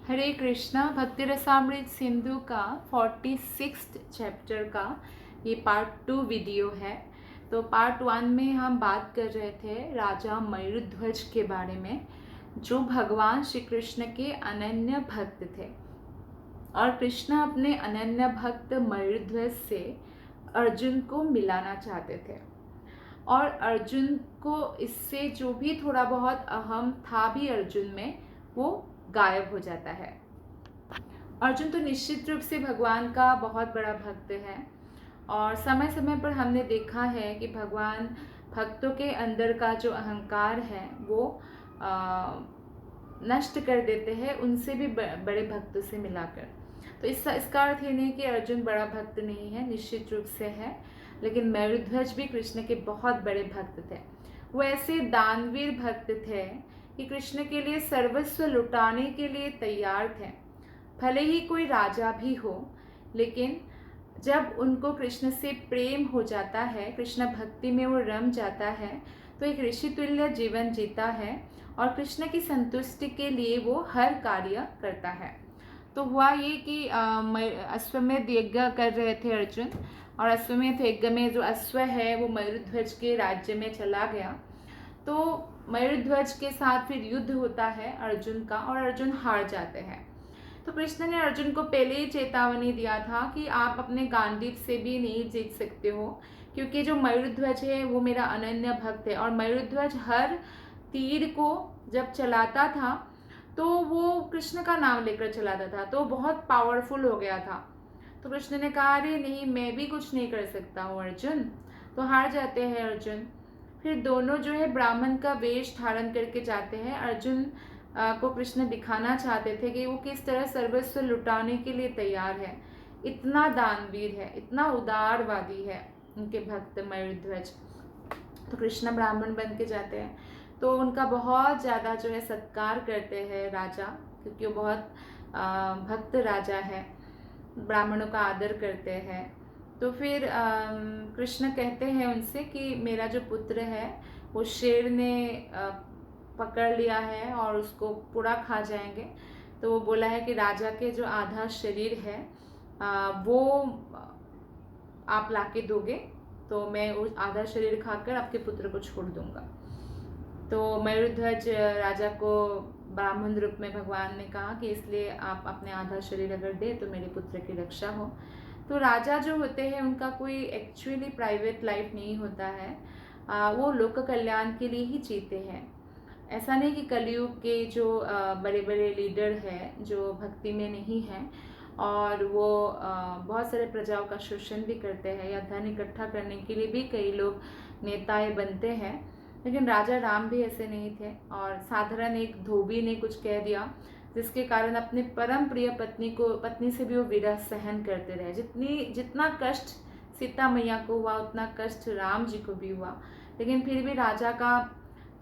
हरे कृष्णा। भक्ति रसामृत सिंधु का 46 चैप्टर का ये पार्ट 2 वीडियो है। तो पार्ट 1 में हम बात कर रहे थे राजा मयूरध्वज के बारे में, जो भगवान श्री कृष्ण के अनन्य भक्त थे। और कृष्ण अपने अनन्य भक्त मयूरध्वज से अर्जुन को मिलाना चाहते थे, और अर्जुन को इससे जो भी थोड़ा बहुत अहम था भी अर्जुन में, वो गायब हो जाता है। अर्जुन तो निश्चित रूप से भगवान का बहुत बड़ा भक्त है, और समय समय पर हमने देखा है कि भगवान भक्तों के अंदर का जो अहंकार है वो नष्ट कर देते हैं, उनसे भी बड़े भक्तों से मिलाकर। तो इसका अर्थ ये नहीं कि अर्जुन बड़ा भक्त नहीं है, निश्चित रूप से है, लेकिन मयूरध्वज भी कृष्ण के बहुत बड़े भक्त थे। वो ऐसे दानवीर भक्त थे कि कृष्ण के लिए सर्वस्व लुटाने के लिए तैयार थे, भले ही कोई राजा भी हो। लेकिन जब उनको कृष्ण से प्रेम हो जाता है, कृष्ण भक्ति में वो रम जाता है, तो एक ऋषि तुल्य जीवन जीता है, और कृष्ण की संतुष्टि के लिए वो हर कार्य करता है। तो हुआ ये कि अश्वमेध यज्ञ कर रहे थे अर्जुन, और अश्वमेध यज्ञ में जो अश्व है वो मयूरध्वज के राज्य में चला गया। तो मयूरध्वज के साथ फिर युद्ध होता है अर्जुन का, और अर्जुन हार जाते हैं। तो कृष्ण ने अर्जुन को पहले ही चेतावनी दिया था कि आप अपने गांडीव से भी नहीं जीत सकते हो, क्योंकि जो मयूरध्वज है वो मेरा अनन्य भक्त है। और मयूरध्वज हर तीर को जब चलाता था तो वो कृष्ण का नाम लेकर चलाता था, तो बहुत पावरफुल हो गया था। तो कृष्ण ने कहा, अरे नहीं, मैं भी कुछ नहीं कर सकता हूँ अर्जुन। तो हार जाते हैं अर्जुन। फिर दोनों जो है ब्राह्मण का वेश धारण करके जाते हैं। अर्जुन को कृष्ण दिखाना चाहते थे कि वो किस तरह सर्वस्व लुटाने के लिए तैयार है, इतना दानवीर है, इतना उदारवादी है उनके भक्त मयूरध्वज। तो कृष्ण ब्राह्मण बन के जाते हैं, तो उनका बहुत ज़्यादा जो है सत्कार करते हैं राजा, क्योंकि वो बहुत भक्त राजा है, ब्राह्मणों का आदर करते हैं। तो फिर कृष्ण कहते हैं उनसे कि मेरा जो पुत्र है वो शेर ने पकड़ लिया है और उसको पूरा खा जाएंगे। तो वो बोला है कि राजा के जो आधा शरीर है वो आप लाके दोगे, तो मैं उस आधा शरीर खाकर आपके पुत्र को छोड़ दूंगा। तो मयूरध्वज राजा को ब्राह्मण रूप में भगवान ने कहा कि इसलिए आप अपने आधा शरीर अगर दे तो मेरे पुत्र की रक्षा हो। तो राजा जो होते हैं उनका कोई एक्चुअली प्राइवेट लाइफ नहीं होता है, वो लोक कल्याण के लिए ही जीते हैं। ऐसा नहीं कि कलयुग के जो बड़े बड़े लीडर हैं जो भक्ति में नहीं हैं और वो बहुत सारे प्रजाओं का शोषण भी करते हैं, या धन इकट्ठा करने के लिए भी कई लोग नेताएं बनते हैं, लेकिन राजा राम भी ऐसे नहीं थे। और साधारण एक धोबी ने कुछ कह दिया जिसके कारण अपने परम प्रिय पत्नी से भी वो विरह सहन करते रहे। जितना कष्ट सीता मैया को हुआ उतना कष्ट राम जी को भी हुआ, लेकिन फिर भी राजा का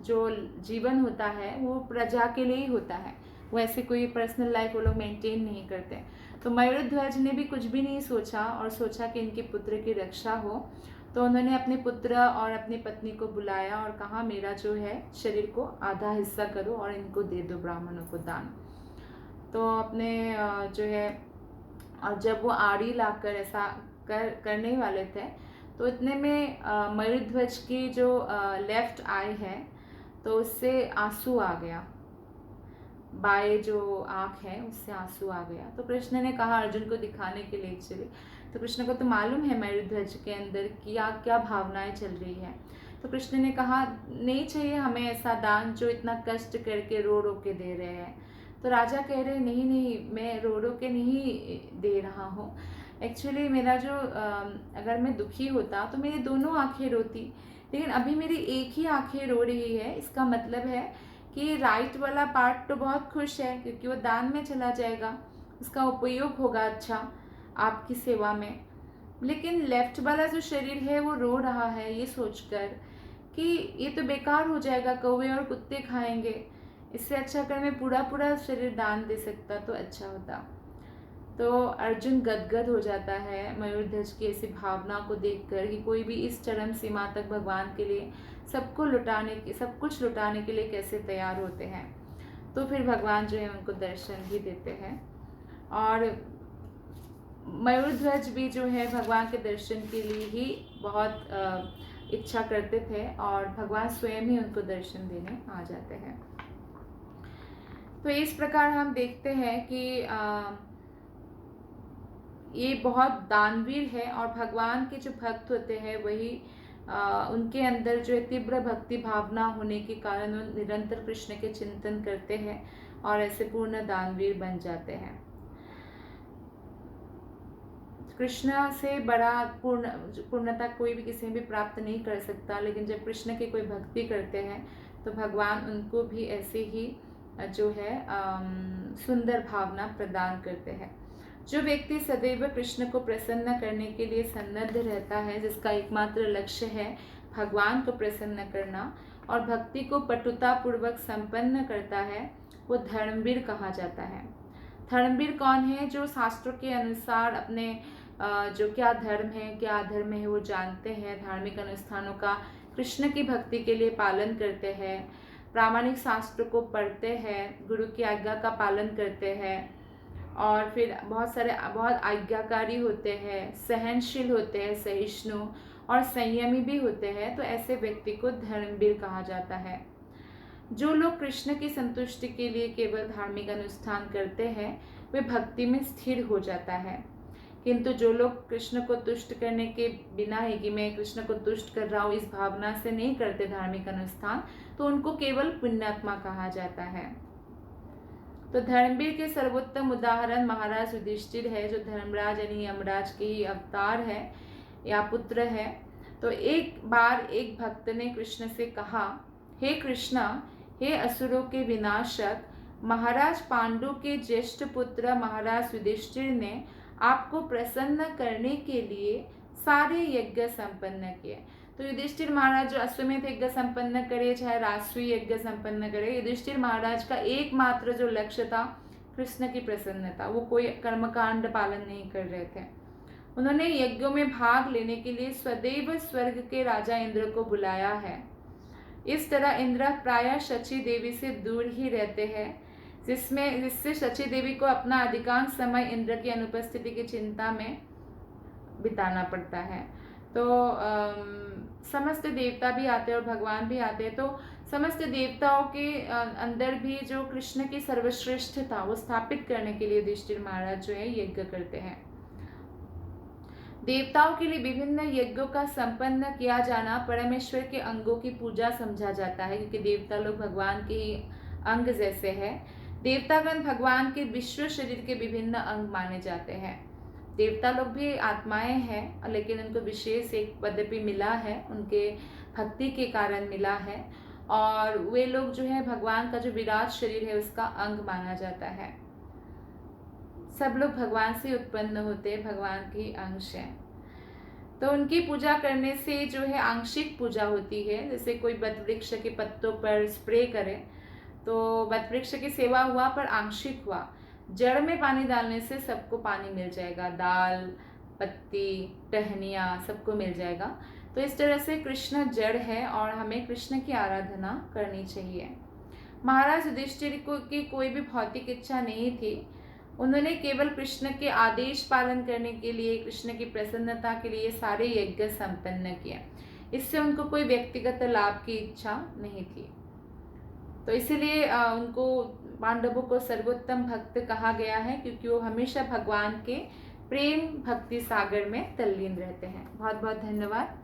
जो जीवन होता है वो प्रजा के लिए ही होता है, वो ऐसे कोई पर्सनल लाइफ वो लोग मेंटेन नहीं करते। तो मयूरध्वज ने भी कुछ भी नहीं सोचा, और सोचा कि इनके पुत्र की रक्षा हो। तो उन्होंने अपने पुत्र और अपनी पत्नी को बुलाया और कहा, मेरा जो है शरीर को आधा हिस्सा करो और इनको दे दो ब्राह्मणों को दान। तो अपने जो है, और जब वो आड़ी लाकर ऐसा करने वाले थे, तो इतने में मयूरध्वज की जो लेफ्ट आई है तो उससे आंसू आ गया, बाएं जो आँख है उससे आंसू आ गया। तो कृष्ण ने कहा अर्जुन को दिखाने के लिए एक्चुअली, तो कृष्ण को तो मालूम है मयूरध्वज के अंदर क्या क्या भावनाएं चल रही है। तो कृष्ण ने कहा, नहीं चाहिए हमें ऐसा दान जो इतना कष्ट करके रो रो के दे रहे हैं। तो राजा कह रहे, नहीं नहीं, मैं रो रो के नहीं दे रहा हूँ, एक्चुअली मेरा जो अगर मैं दुखी होता तो मेरी दोनों आंखें रोती, लेकिन अभी मेरी एक ही आंखें रो रही है। इसका मतलब है कि राइट वाला पार्ट तो बहुत खुश है क्योंकि वो दान में चला जाएगा, उसका उपयोग होगा अच्छा आपकी सेवा में, लेकिन लेफ्ट वाला जो शरीर है वो रो रहा है ये सोचकर कि ये तो बेकार हो जाएगा, कौवे और कुत्ते खाएंगे, इससे अच्छा अगर मैं पूरा पूरा शरीर दान दे सकता तो अच्छा होता। तो अर्जुन गदगद हो जाता है मयूरध्वज की ऐसी भावना को देखकर कि कोई भी इस चरम सीमा तक भगवान के लिए सब कुछ लुटाने के लिए कैसे तैयार होते हैं। तो फिर भगवान जो है उनको दर्शन भी देते हैं। और मयूरध्वज भी जो है भगवान के दर्शन के लिए ही बहुत इच्छा करते थे और भगवान स्वयं ही उनको दर्शन देने आ जाते हैं। तो इस प्रकार हम देखते हैं कि ये बहुत दानवीर है और भगवान के जो भक्त होते हैं वही उनके अंदर जो है तीव्र भक्ति भावना होने के कारण वो निरंतर कृष्ण के चिंतन करते हैं और ऐसे पूर्ण दानवीर बन जाते हैं। कृष्ण से बड़ा पूर्णता कोई भी किसी भी प्राप्त नहीं कर सकता, लेकिन जब कृष्ण की कोई भक्ति करते हैं तो भगवान उनको भी ऐसे ही जो है सुंदर भावना प्रदान करते हैं। जो व्यक्ति सदैव कृष्ण को प्रसन्न करने के लिए सन्नद्ध रहता है, जिसका एकमात्र लक्ष्य है भगवान को प्रसन्न करना और भक्ति को पटुता पूर्वक संपन्न करता है, वो धर्मवीर कहा जाता है। धर्मवीर कौन है? जो शास्त्रों के अनुसार अपने जो क्या धर्म है क्या अधर्म है वो जानते हैं, धार्मिक अनुष्ठानों का कृष्ण की भक्ति के लिए पालन करते हैं, प्रामाणिक शास्त्र को पढ़ते हैं, गुरु की आज्ञा का पालन करते हैं और फिर बहुत आज्ञाकारी होते हैं, सहनशील होते हैं, सहिष्णु और संयमी भी होते हैं। तो ऐसे व्यक्ति को धर्मवीर कहा जाता है। जो लोग कृष्ण की संतुष्टि के लिए केवल धार्मिक अनुष्ठान करते हैं वे भक्ति में स्थिर हो जाता है, किंतु जो लोग कृष्ण को तुष्ट करने के बिना ही कि मैं कृष्ण को तुष्ट कर रहा हूँ इस भावना से नहीं करते धार्मिक अनुष्ठान, तो उनको केवल पुण्यात्मा कहा जाता है। तो धर्मवीर के सर्वोत्तम उदाहरण महाराज युधिष्ठिर है, जो धर्मराज यानी यमराज के ही अवतार है या पुत्र है। तो एक बार एक भक्त ने कृष्ण से कहा, हे कृष्णा, हे असुरों के विनाशक, महाराज पांडु के ज्येष्ठ पुत्र महाराज युधिष्ठिर ने आपको प्रसन्न करने के लिए सारे यज्ञ संपन्न किए। तो युधिष्ठिर महाराज जो अश्वमेध यज्ञ संपन्न करे चाहे राष्ट्रीय यज्ञ संपन्न करे, युधिष्ठिर महाराज का एकमात्र जो लक्ष्य था कृष्ण की प्रसन्नता, वो कोई कर्मकांड पालन नहीं कर रहे थे। उन्होंने यज्ञों में भाग लेने के लिए सदैव स्वर्ग के राजा इंद्र को बुलाया है। इस तरह इंद्र प्रायः शची देवी से दूर ही रहते हैं, जिससे शची देवी को अपना अधिकांश समय इंद्र की अनुपस्थिति की चिंता में बिताना पड़ता है। तो समस्त देवता भी आते हैं और भगवान भी आते हैं। तो समस्त देवताओं के अंदर भी जो कृष्ण की सर्वश्रेष्ठता वो स्थापित करने के लिए युधिष्ठिर महाराज जो है यज्ञ करते हैं। देवताओं के लिए विभिन्न यज्ञों का संपन्न किया जाना परमेश्वर के अंगों की पूजा समझा जाता है, क्योंकि देवता लोग भगवान के ही अंग जैसे हैं। देवतागण भगवान के विश्व शरीर के विभिन्न अंग माने जाते हैं। देवता लोग भी आत्माएं हैं, लेकिन उनको विशेष एक पदवी मिला है, उनके भक्ति के कारण मिला है और वे लोग जो है भगवान का जो विराट शरीर है उसका अंग माना जाता है। सब लोग भगवान से उत्पन्न होते हैं, भगवान के अंश हैं। तो उनकी पूजा करने से जो है आंशिक पूजा होती है। जैसे कोई बट वृक्ष के पत्तों पर स्प्रे करे तो बट वृक्ष की सेवा हुआ पर आंशिक हुआ। जड़ में पानी डालने से सबको पानी मिल जाएगा, दाल पत्ती टहनियाँ सबको मिल जाएगा। तो इस तरह से कृष्ण जड़ है और हमें कृष्ण की आराधना करनी चाहिए। महाराज युधिष्ठिर की कोई भी भौतिक इच्छा नहीं थी। उन्होंने केवल कृष्ण के आदेश पालन करने के लिए, कृष्ण की प्रसन्नता के लिए सारे यज्ञ संपन्न किए। इससे उनको कोई व्यक्तिगत लाभ की इच्छा नहीं थी। तो इसीलिए उनको पांडवों को सर्वोत्तम भक्त कहा गया है, क्योंकि वो हमेशा भगवान के प्रेम भक्ति सागर में तल्लीन रहते हैं। बहुत बहुत धन्यवाद।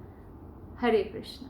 हरे कृष्ण।